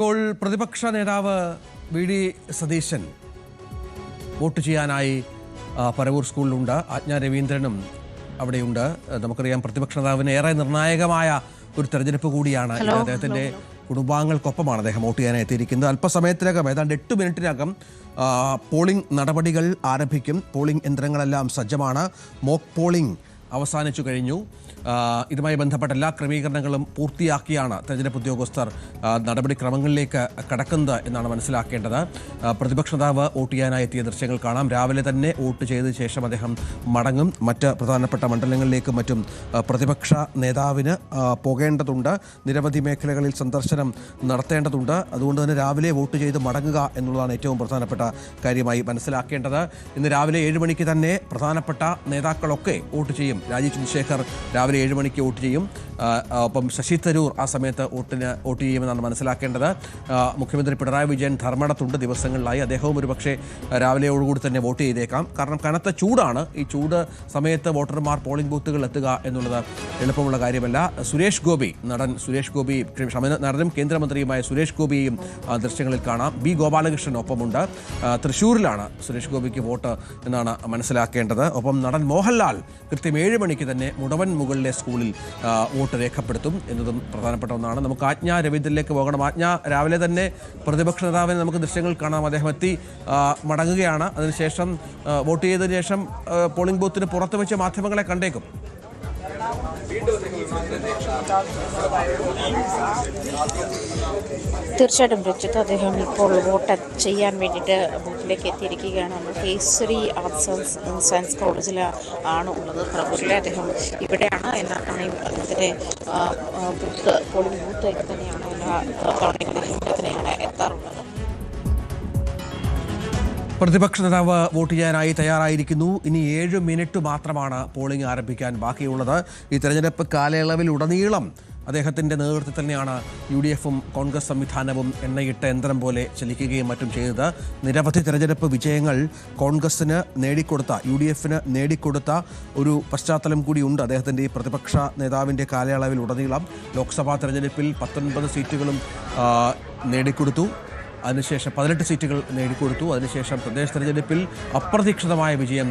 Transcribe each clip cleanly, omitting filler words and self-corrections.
ഇപ്പോൾ പ്രതിപക്ഷ നേതാവ് വി ഡി സതീശൻ വോട്ട് ചെയ്യാനായി പരവൂർ സ്കൂളിലുണ്ട്. ആജ്ഞ രവീന്ദ്രനും അവിടെയുണ്ട്. നമുക്കറിയാം പ്രതിപക്ഷ നേതാവിന് ഏറെ നിർണായകമായ ഒരു തെരഞ്ഞെടുപ്പ് കൂടിയാണ്. അദ്ദേഹത്തിന്റെ കുടുംബാംഗങ്ങൾക്കൊപ്പമാണ് അദ്ദേഹം വോട്ട് ചെയ്യാനായി എത്തിയിരിക്കുന്നത്. അല്പസമയത്തിനകം ഏതാണ്ട് 8 മിനിറ്റിനകം പോളിംഗ് നടപടികൾ ആരംഭിക്കും. പോളിംഗ് യന്ത്രങ്ങളെല്ലാം സജ്ജമാണ്. മോക്ക് പോളിംഗ് അവസാനിച്ചു കഴിഞ്ഞു. ഇതുമായി ബന്ധപ്പെട്ട എല്ലാ ക്രമീകരണങ്ങളും പൂർത്തിയാക്കിയാണ് തെരഞ്ഞെടുപ്പ് ഉദ്യോഗസ്ഥർ നടപടിക്രമങ്ങളിലേക്ക് കടക്കുന്നത് എന്നാണ് മനസ്സിലാക്കേണ്ടത്. പ്രതിപക്ഷ നേതാവ് വോട്ട് ചെയ്യാനായി എത്തിയ ദൃശ്യങ്ങൾ കാണാം. രാവിലെ തന്നെ വോട്ട് ചെയ്ത ശേഷം അദ്ദേഹം മടങ്ങും. മറ്റ് പ്രധാനപ്പെട്ട മണ്ഡലങ്ങളിലേക്കും മറ്റും പ്രതിപക്ഷ നേതാവിന് പോകേണ്ടതുണ്ട്. നിരവധി മേഖലകളിൽ സന്ദർശനം നടത്തേണ്ടതുണ്ട്. അതുകൊണ്ട് തന്നെ രാവിലെ വോട്ട് ചെയ്ത് മടങ്ങുക എന്നുള്ളതാണ് ഏറ്റവും പ്രധാനപ്പെട്ട കാര്യമായി മനസ്സിലാക്കേണ്ടത്. ഇന്ന് രാവിലെ 7 മണിക്ക് തന്നെ പ്രധാനപ്പെട്ട നേതാക്കളൊക്കെ വോട്ട് ചെയ്യും. രാജീവ് ചന്ദ്രശേഖർ രാവിലെ 7 മണിക്ക് വോട്ട് ചെയ്യും. ഒപ്പം ശശി തരൂർ ആ സമയത്ത് വോട്ട് ചെയ്യുമെന്നാണ് മനസ്സിലാക്കേണ്ടത്. മുഖ്യമന്ത്രി പിണറായി വിജയൻ ധർമ്മടത്തുണ്ട് ദിവസങ്ങളിലായി. അദ്ദേഹവും ഒരുപക്ഷെ രാവിലെയോടുകൂടി തന്നെ വോട്ട് ചെയ്തേക്കാം. കാരണം കനത്ത ചൂടാണ്. ഈ ചൂട് സമയത്ത് വോട്ടർമാർ പോളിംഗ് ബൂത്തുകളിൽ എത്തുക എന്നുള്ളത് എളുപ്പമുള്ള കാര്യമല്ല. നടൻ സുരേഷ് ഗോപി നടനും കേന്ദ്രമന്ത്രിയുമായ സുരേഷ് ഗോപിയെയും ദൃശ്യങ്ങളിൽ കാണാം. ബി ഗോപാലകൃഷ്ണൻ ഒപ്പമുണ്ട്. തൃശ്ശൂരിലാണ് സുരേഷ് ഗോപിക്ക് വോട്ട് എന്നാണ് മനസ്സിലാക്കേണ്ടത്. ഒപ്പം നടൻ മോഹൻലാൽ കൃത്യം 7 മണിക്ക് തന്നെ മുടവൻ മുകളിലെ സ്കൂളിൽ വോട്ട് രേഖപ്പെടുത്തും എന്നതും പ്രധാനപ്പെട്ട ഒന്നാണ്. നമുക്ക് ആജ്ഞ രവീന്ദ്രനിലേക്ക് പോകണം. ആജ്ഞ രാവിലെ തന്നെ പ്രതിപക്ഷ നേതാവിനെ നമുക്ക് ദൃശ്യങ്ങൾ കാണാം. അദ്ദേഹം എത്തി മടങ്ങുകയാണ്. അതിനുശേഷം വോട്ട് ചെയ്തതിനു ശേഷം പോളിംഗ് ബൂത്തിന് പുറത്ത് വെച്ച് മാധ്യമങ്ങളെ കണ്ടേക്കും. തീർച്ചയായിട്ടും രഞ്ജിത്ത്, അദ്ദേഹം ഇപ്പോൾ വോട്ട് ചെയ്യാൻ വേണ്ടിയിട്ട് ബൂത്തിലേക്ക് എത്തിയിരിക്കുകയാണ്. കേസരി ആർട്സ് ആൻഡ് സയൻസ് കോളേജിൽ ആണ് ഉള്ളത് പ്രഭുവിലെ. അദ്ദേഹം ഇവിടെയാണ് എല്ലാ തവണയും അദ്ദേഹത്തിൻ്റെ പോളിംഗ് ബൂത്ത് തന്നെയാണ് എല്ലാ തവണയും അദ്ദേഹം ഇവിടെ തന്നെയാണ് എത്താറുള്ളത്. പ്രതിപക്ഷ നേതാവ് വോട്ട് ചെയ്യാനായി തയ്യാറായിരിക്കുന്നു. ഇനി 7 മിനിറ്റ് മാത്രമാണ് പോളിംഗ് ആരംഭിക്കാൻ ബാക്കിയുള്ളത്. ഈ തെരഞ്ഞെടുപ്പ് കാലയളവിൽ ഉടനീളം അദ്ദേഹത്തിൻ്റെ നേതൃത്വത്തിൽ തന്നെയാണ് UDFും കോൺഗ്രസ് സംവിധാനവും എണ്ണയിട്ട യന്ത്രം പോലെ ചലിക്കുകയും മറ്റും ചെയ്തത്. നിരവധി തെരഞ്ഞെടുപ്പ് വിജയങ്ങൾ കോൺഗ്രസിന് നേടിക്കൊടുത്ത UDFിന് നേടിക്കൊടുത്ത ഒരു പശ്ചാത്തലം കൂടിയുണ്ട് അദ്ദേഹത്തിൻ്റെ ഈ പ്രതിപക്ഷ നേതാവിൻ്റെ കാലയളവിൽ ഉടനീളം. ലോക്സഭാ തെരഞ്ഞെടുപ്പിൽ 19 സീറ്റുകളും നേടിക്കൊടുത്തു. അതിനുശേഷം 18 സീറ്റുകൾ നേടിക്കൊടുത്തു. അതിനുശേഷം പ്രദേശ തെരഞ്ഞെടുപ്പിൽ അപ്രതീക്ഷിതമായ വിജയം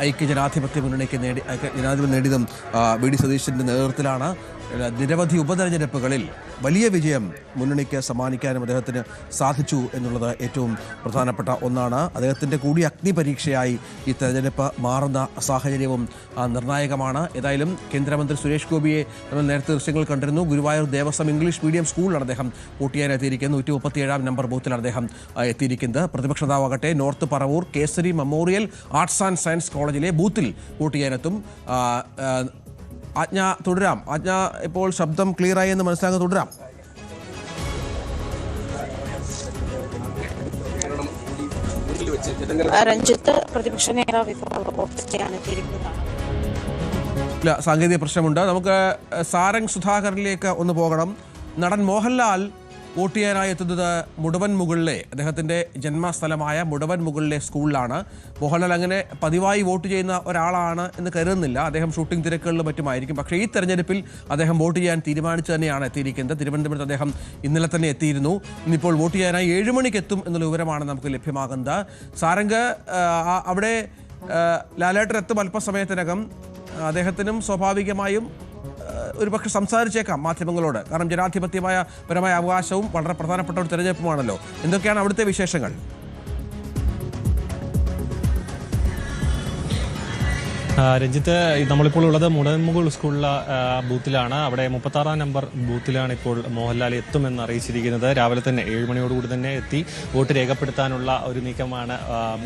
ഐക്യജനാധിപത്യ മുന്നണിക്ക് നേടിയതും വി ഡി സതീശൻ്റെ നേതൃത്വത്തിലാണ്. നിരവധി ഉപതെരഞ്ഞെടുപ്പുകളിൽ വലിയ വിജയം മുന്നണിക്ക് സമ്മാനിക്കാനും അദ്ദേഹത്തിന് സാധിച്ചു എന്നുള്ളത് ഏറ്റവും പ്രധാനപ്പെട്ട ഒന്നാണ്. അദ്ദേഹത്തിൻ്റെ കൂടി അഗ്നിപരീക്ഷയായി ഈ തെരഞ്ഞെടുപ്പ് മാറുന്ന സാഹചര്യവും നിർണായകമാണ്. ഏതായാലും കേന്ദ്രമന്ത്രി സുരേഷ് ഗോപിയെ നമ്മൾ നേരത്തെ ദൃശ്യങ്ങൾ കണ്ടിരുന്നു. ഗുരുവായൂർ ദേവസ്വം ഇംഗ്ലീഷ് മീഡിയം സ്കൂളിലാണ് അദ്ദേഹം വോട്ട് ചെയ്യാൻ എത്തിയിരിക്കുന്നത്. 137 നമ്പർ ബൂത്തിലാണ് അദ്ദേഹം എത്തിയിരിക്കുന്നത്. പ്രതിപക്ഷ നേതാവാകട്ടെ north Paravur Kesari memorial arts and science കോളേജിലെ ബൂത്തിൽ വോട്ട് ചെയ്യാനെത്തും. ആജ്ഞ തുടരാം. ആജ്ഞ ഇപ്പോൾ ശബ്ദം ക്ലിയറായി എന്ന് മനസ്സിലാക്കുക. തുടരാം. രഞ്ജിത്ത്, പ്രതിപക്ഷ നേതാവ് ഇപ്പോൾ വോട്ട് ചെയ്യാൻ എത്തിയിരിക്കുന്നതാണ്. ഇല്ല, സാങ്കേതിക പ്രശ്നമുണ്ട്. നമുക്ക് സാരംഗ് സുധാകരനിലേക്ക് ഒന്ന് പോകണം. നടൻ മോഹൻലാൽ വോട്ട് ചെയ്യാനായി എത്തുന്നത് മുടവൻ മുകളിലെ അദ്ദേഹത്തിൻ്റെ ജന്മസ്ഥലമായ മുടവൻ മുകളിലെ സ്കൂളിലാണ്. മോഹൻലാൽ അങ്ങനെ പതിവായി വോട്ട് ചെയ്യുന്ന ഒരാളാണ് എന്ന് കരുതുന്നില്ല. അദ്ദേഹം ഷൂട്ടിംഗ് തിരക്കുകളിലും മറ്റുമായിരിക്കും. പക്ഷേ ഈ തെരഞ്ഞെടുപ്പിൽ അദ്ദേഹം വോട്ട് ചെയ്യാൻ തീരുമാനിച്ചു തന്നെയാണ് എത്തിയിരിക്കുന്നത്. തിരുവനന്തപുരത്ത് അദ്ദേഹം ഇന്നലെ തന്നെ എത്തിയിരുന്നു. ഇന്നിപ്പോൾ വോട്ട് ചെയ്യാനായി 7 മണിക്ക് എത്തും എന്നുള്ള വിവരമാണ് നമുക്ക് ലഭ്യമാകുന്നത്. സാരംഗ്, അവിടെ ലാലേട്ടൻ എത്തും അല്പസമയത്തിനകം. അദ്ദേഹത്തിനും സ്വാഭാവികമായും ഒരുപക്ഷെ സംസാരിച്ചേക്കാം മാധ്യമങ്ങളോട്. കാരണം ജനാധിപത്യപരമായ അവകാശവും വളരെ പ്രധാനപ്പെട്ട ഒരു തെരഞ്ഞെടുപ്പുമാണല്ലോ. എന്തൊക്കെയാണ് അവിടുത്തെ വിശേഷങ്ങൾ? രഞ്ജിത്ത്, നമ്മളിപ്പോൾ ഉള്ളത് മുടവൻമുകൾ സ്കൂളിലെ ബൂത്തിലാണ്. അവിടെ 36 നമ്പർ ബൂത്തിലാണ് ഇപ്പോൾ മോഹൻലാൽ എത്തുമെന്ന് അറിയിച്ചിരിക്കുന്നത്. രാവിലെ തന്നെ 7 മണിയോടുകൂടി തന്നെ എത്തി വോട്ട് രേഖപ്പെടുത്താനുള്ള ഒരു നീക്കമാണ്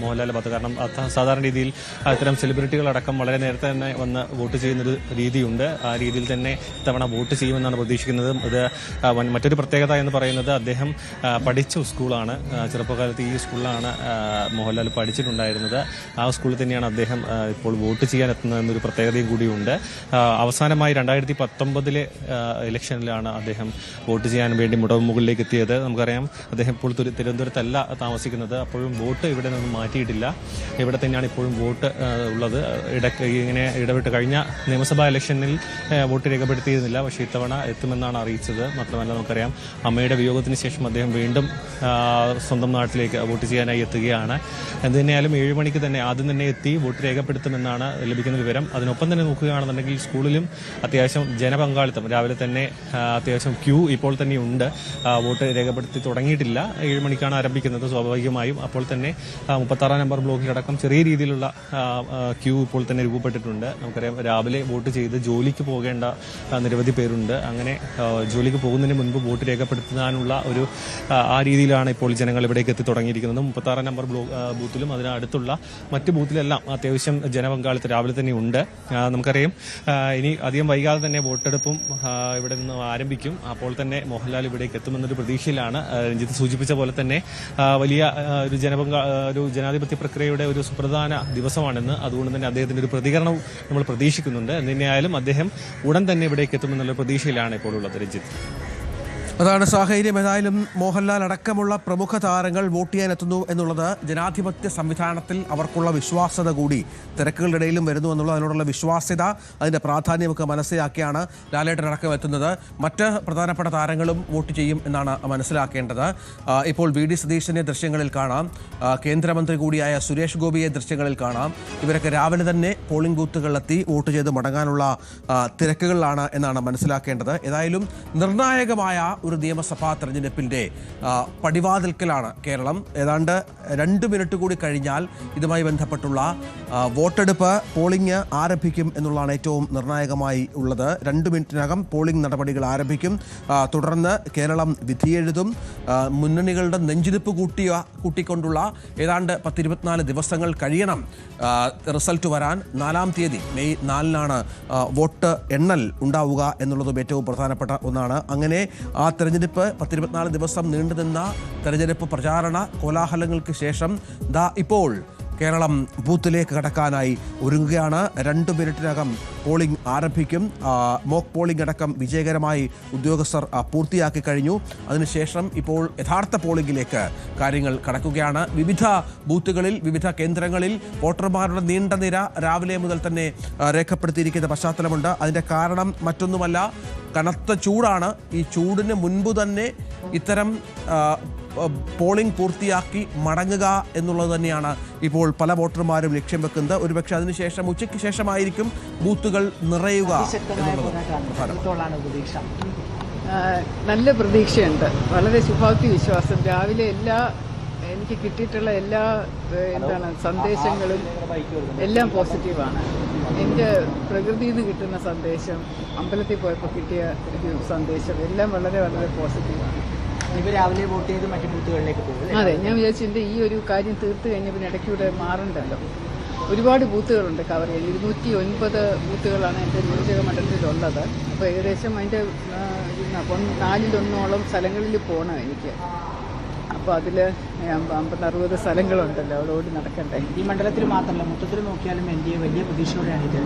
മോഹൻലാൽ ഭാഗത്ത്. കാരണം സാധാരണ രീതിയിൽ ഇത്തരം സെലിബ്രിറ്റികളടക്കം വളരെ നേരത്തെ തന്നെ വന്ന് വോട്ട് ചെയ്യുന്നൊരു രീതിയുണ്ട്. ആ രീതിയിൽ തന്നെ ഇത്തവണ വോട്ട് ചെയ്യുമെന്നാണ് പ്രതീക്ഷിക്കുന്നത്. ഇത് മറ്റൊരു പ്രത്യേകത എന്ന് പറയുന്നത് അദ്ദേഹം പഠിച്ച സ്കൂളാണ്. ചെറുപ്പകാലത്ത് ഈ സ്കൂളിലാണ് മോഹൻലാൽ പഠിച്ചിട്ടുണ്ടായിരുന്നത്. ആ സ്കൂളിൽ തന്നെയാണ് അദ്ദേഹം ഇപ്പോൾ വോട്ട് ചെയ്യാൻ എത്തുന്ന എന്നൊരു പ്രത്യേകതയും കൂടിയുണ്ട്. അവസാനമായി 2019 ഇലക്ഷനിലാണ് അദ്ദേഹം വോട്ട് ചെയ്യാൻ വേണ്ടി മുടമുകളിലേക്ക് എത്തിയത്. നമുക്കറിയാം അദ്ദേഹം ഇപ്പോൾ തിരുവനന്തപുരത്തല്ല താമസിക്കുന്നത്. അപ്പോഴും വോട്ട് ഇവിടെ നിന്നും മാറ്റിയിട്ടില്ല. ഇവിടെ തന്നെയാണ് ഇപ്പോഴും വോട്ട് ഉള്ളത്. ഇങ്ങനെ ഇടപെട്ട് കഴിഞ്ഞ നിയമസഭാ ഇലക്ഷനിൽ വോട്ട് രേഖപ്പെടുത്തിയിരുന്നില്ല. പക്ഷേ ഇത്തവണ എത്തുമെന്നാണ് അറിയിച്ചത്. മാത്രമല്ല നമുക്കറിയാം അമ്മയുടെ വിയോഗത്തിന് ശേഷം അദ്ദേഹം വീണ്ടും സ്വന്തം നാട്ടിലേക്ക് വോട്ട് ചെയ്യാനായി എത്തുകയാണ്. എന്ത് തന്നെയായാലും 7 മണിക്ക് തന്നെ ആദ്യം തന്നെ എത്തി വോട്ട് രേഖപ്പെടുത്തുമെന്നാണ് ലഭിക്കുന്ന വിവരം. അതിനൊപ്പം തന്നെ നോക്കുകയാണെന്നുണ്ടെങ്കിൽ സ്കൂളിലും അത്യാവശ്യം ജനപങ്കാളിത്തം രാവിലെ തന്നെ അത്യാവശ്യം ക്യൂ ഇപ്പോൾ തന്നെ ഉണ്ട്. വോട്ട് രേഖപ്പെടുത്തി തുടങ്ങിയിട്ടില്ല. 7 മണിക്കാണ് ആരംഭിക്കുന്നത് സ്വാഭാവികമായും. അപ്പോൾ തന്നെ 36 നമ്പർ ബ്ലോക്കിലടക്കം ചെറിയ രീതിയിലുള്ള ക്യൂ ഇപ്പോൾ തന്നെ രൂപപ്പെട്ടിട്ടുണ്ട്. നമുക്കറിയാം രാവിലെ വോട്ട് ചെയ്ത് ജോലിക്ക് പോകേണ്ട നിരവധി പേരുണ്ട്. അങ്ങനെ ജോലിക്ക് പോകുന്നതിന് മുൻപ് വോട്ട് രേഖപ്പെടുത്താനുള്ള ഒരു ആ രീതിയിലാണ് ഇപ്പോൾ ജനങ്ങൾ ഇവിടേക്ക് എത്തി തുടങ്ങിയിരിക്കുന്നത്. 36 നമ്പർ ബൂത്തിലും അതിനടുത്തുള്ള മറ്റ് ബൂത്തിലെല്ലാം അത്യാവശ്യം ജനപങ്കാളിത്തം രാവിലെ തന്നെ ഉണ്ട്. നമുക്കറിയാം ഇനി അധികം വൈകാതെ തന്നെ വോട്ടെടുപ്പും ഇവിടെ നിന്ന് ആരംഭിക്കും. അപ്പോൾ തന്നെ മോഹൻലാൽ ഇവിടേക്ക് എത്തുമെന്നൊരു പ്രതീക്ഷയിലാണ്. രഞ്ജിത്ത് സൂചിപ്പിച്ച പോലെ തന്നെ വലിയ ഒരു ജനാധിപത്യ പ്രക്രിയയുടെ ഒരു സുപ്രധാന ദിവസമാണെന്ന്. അതുകൊണ്ട് തന്നെ അദ്ദേഹത്തിന്റെ ഒരു പ്രതികരണവും നമ്മൾ പ്രതീക്ഷിക്കുന്നുണ്ട്. എന്തിനായാലും അദ്ദേഹം ഉടൻ തന്നെ ഇവിടേക്ക് എത്തുമെന്നുള്ള പ്രതീക്ഷയിലാണ് ഇപ്പോൾ ഉള്ളത്. രഞ്ജിത്ത്, അതാണ് സാഹചര്യം. ഏതായാലും മോഹൻലാൽ അടക്കമുള്ള പ്രമുഖ താരങ്ങൾ വോട്ട് ചെയ്യാനെത്തുന്നു എന്നുള്ളത് ജനാധിപത്യ സംവിധാനത്തിൽ അവർക്കുള്ള വിശ്വാസ്യത കൂടി തിരക്കുകളുടെ ഇടയിലും വരുന്നു എന്നുള്ളത്. അതിനോടുള്ള വിശ്വാസ്യത, അതിൻ്റെ പ്രാധാന്യമൊക്കെ മനസ്സിലാക്കിയാണ് ലാലേട്ടനടക്കം എത്തുന്നത്. മറ്റ് പ്രധാനപ്പെട്ട താരങ്ങളും വോട്ട് ചെയ്യും എന്നാണ് മനസ്സിലാക്കേണ്ടത്. ഇപ്പോൾ വി ഡി സതീശനെ ദൃശ്യങ്ങളിൽ കാണാം. കേന്ദ്രമന്ത്രി കൂടിയായ സുരേഷ് ഗോപിയെ ദൃശ്യങ്ങളിൽ കാണാം. ഇവരൊക്കെ രാവിലെ തന്നെ പോളിംഗ് ബൂത്തുകളിലെത്തി വോട്ട് ചെയ്ത് മടങ്ങാനുള്ള തിരക്കുകളിലാണ് എന്നാണ് മനസ്സിലാക്കേണ്ടത്. ഏതായാലും നിർണായകമായ ഒരു നിയമസഭാ തെരഞ്ഞെടുപ്പിൻ്റെ പടിവാതിൽക്കലാണ് കേരളം. ഏതാണ്ട് 2 മിനിറ്റ് കൂടി കഴിഞ്ഞാൽ ഇതുമായി ബന്ധപ്പെട്ടുള്ള വോട്ടെടുപ്പ്, പോളിംഗ് ആരംഭിക്കും എന്നുള്ളതാണ് ഏറ്റവും നിർണായകമായി ഉള്ളത്. 2 മിനിറ്റിനകം പോളിംഗ് നടപടികൾ ആരംഭിക്കും. തുടർന്ന് കേരളം വിധിയെഴുതും. മുന്നണികളുടെ നെഞ്ചിരിപ്പ് കൂട്ടിക്കൊണ്ടുള്ള ഏതാണ്ട് 10-24 ദിവസങ്ങൾ കഴിയണം റിസൾട്ട് വരാൻ. 4-ാം തീയതി മെയ് 4-നാണ് വോട്ട് എണ്ണൽ ഉണ്ടാവുക എന്നുള്ളതും ഏറ്റവും പ്രധാനപ്പെട്ട ഒന്നാണ്. അങ്ങനെ ആ തെരഞ്ഞെടുപ്പ് 10-24 ദിവസം നീണ്ടുനിന്ന തെരഞ്ഞെടുപ്പ് പ്രചാരണ കോലാഹലങ്ങൾക്ക് ശേഷം ഇപ്പോൾ കേരളം ബൂത്തിലേക്ക് കടക്കാനായി ഒരുങ്ങുകയാണ്. 2 മിനിറ്റിനകം പോളിംഗ് ആരംഭിക്കും. മോക്ക് പോളിംഗ് അടക്കം വിജയകരമായി ഉദ്യോഗസ്ഥർ പൂർത്തിയാക്കി കഴിഞ്ഞു. അതിനുശേഷം ഇപ്പോൾ യഥാർത്ഥ പോളിംഗിലേക്ക് കാര്യങ്ങൾ കടക്കുകയാണ്. വിവിധ ബൂത്തുകളിൽ, വിവിധ കേന്ദ്രങ്ങളിൽ വോട്ടർമാരുടെ നീണ്ട നിര രാവിലെ മുതൽ തന്നെ രേഖപ്പെടുത്തിയിരിക്കുന്ന പശ്ചാത്തലമുണ്ട്. അതിൻ്റെ കാരണം മറ്റൊന്നുമല്ല, കനത്ത ചൂടാണ്. ഈ ചൂടിന് മുൻപ് തന്നെ ഇത്തരം പോളിംഗ് പൂർത്തിയാക്കി മടങ്ങുക എന്നുള്ളത് തന്നെയാണ് ഇപ്പോൾ പല വോട്ടർമാരും ലക്ഷ്യം വെക്കുന്നത്. ഒരുപക്ഷെ അതിനുശേഷം ഉച്ചയ്ക്ക് ശേഷമായിരിക്കും ബൂത്തുകൾ നിറയുക എന്നുള്ളത് പ്രതീക്ഷ. നല്ല പ്രതീക്ഷയുണ്ട്, വളരെ ശുഭാപ്തി വിശ്വാസം. രാവിലെ എനിക്ക് കിട്ടിയിട്ടുള്ള എല്ലാ സന്ദേശങ്ങളും എല്ലാം പോസിറ്റീവാണ്. എൻ്റെ പ്രകൃതിയിൽ നിന്ന് കിട്ടുന്ന സന്ദേശം, അമ്പലത്തിൽ പോയപ്പോൾ കിട്ടിയ ഒരു സന്ദേശം എല്ലാം വളരെ വളരെ പോസിറ്റീവാണ്. ഇപ്പോൾ രാവിലെ വോട്ട് ചെയ്ത് മറ്റു ബൂത്തുകളിലേക്ക് പോകും. അതെ, ഞാൻ വിചാരിച്ചു എൻ്റെ ഈ ഒരു കാര്യം തീർത്ത് കഴിഞ്ഞ പിന്നെ ഇടയ്ക്കൂടെ മാറണ്ടല്ലോ. ഒരുപാട് ബൂത്തുകളുണ്ട് കവർ ചെയ്യാൻ. 209 ബൂത്തുകളാണ് എൻ്റെ നിയോജക മണ്ഡലത്തിലുള്ളത്. അപ്പോൾ ഏകദേശം അതിൻ്റെ 4-1 സ്ഥലങ്ങളിൽ പോകണം എനിക്ക്. അപ്പോൾ അതിൽ 50-60 സ്ഥലങ്ങളുണ്ടല്ലോ അവിടെ ഓടി നടക്കണ്ടേ. ഈ മണ്ഡലത്തിൽ മാത്രമല്ല, മൊത്തത്തിൽ നോക്കിയാലും എൻ്റെ വലിയ പ്രതീക്ഷയോടെയാണ് ഇത്.